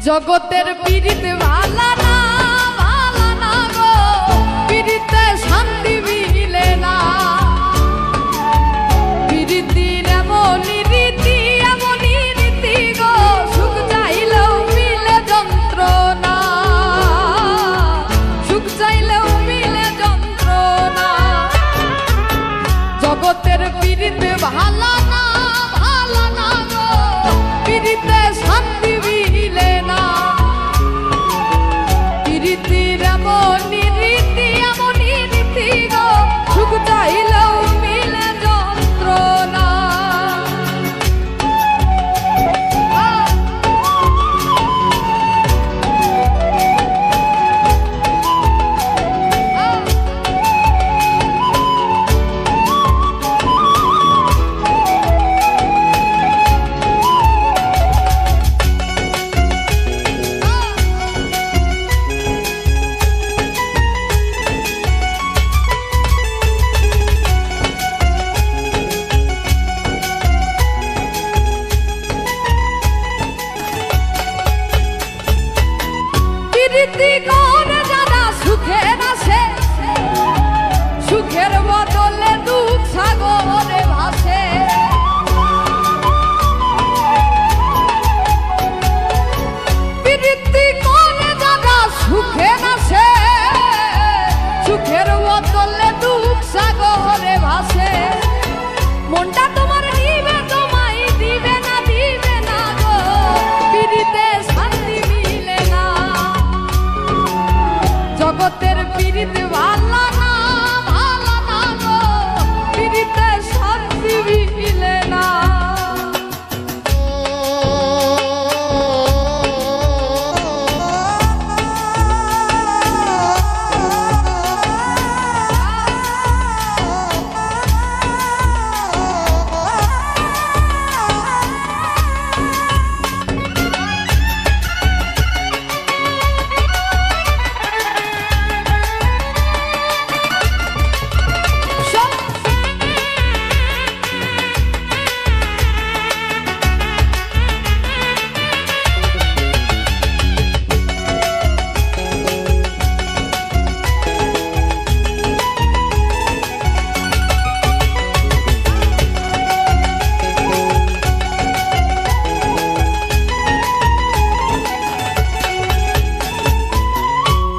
জগতের পীড়িত ভালা না গো, পীড়িতে শান্তি মিলে না। পীড়িতির এমনই রীতি গো, সুখ চাইলেও মিলে যন্ত্রণা, সুখ চাইলেও মিলে যন্ত্রণা। জগতের পীড়িত ভালা না গো, পীড়িতে শান্তি মিলে না। পীড়িতির এমনই রীতি গো, সুখ চাইলেও মিলে যন্ত্রণা। প্রীতি করে যারা সুখের আসে, সুখের বদলে দুঃখ সাগরে ভাসে। প্রীতি করে যারা সুখের আসে, সুখের বদলে দুঃখ সাগরে ভাসে। মনটা তোমার নিবে তোমায় দিবে না গো, পীড়িতে শান্তি মিলে না। জগতের পীড়িত ভালা না গো, পীড়িতে শান্তি মিলে না।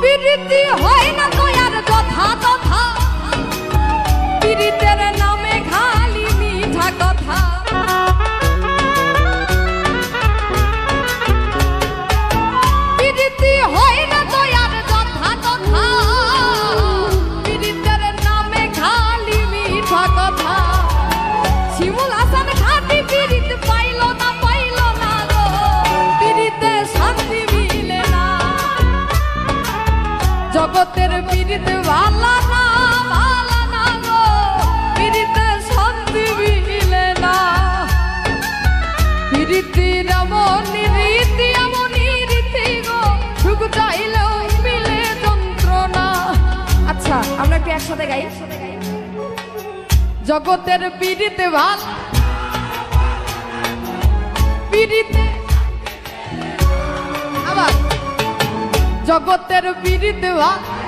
পীড়িতি হয় না তো আর যথা তথা, পীড়িতের নামে খালি মিঠা কথা। পীড়িতি হয় না তো আর যথা তথা, পীড়িতের নামে খালি মিঠা কথা। শিমুল হাসান খাঁটি পীড়িত পাইল না গো, পীড়িতে শান্তি মিলে না। জগতের পীড়িত ভালা না গো, পীড়িতে শান্তি মিলে না। পীড়িতির এমনই রীতি গো, সুখ চাইলেও মিলে যন্ত্রণা। আচ্ছা, আমরা একটু একসাথে গাই। জগতের পীড়িত ভালা, পীড়িতে আবার জগতের পীড়িত ভালা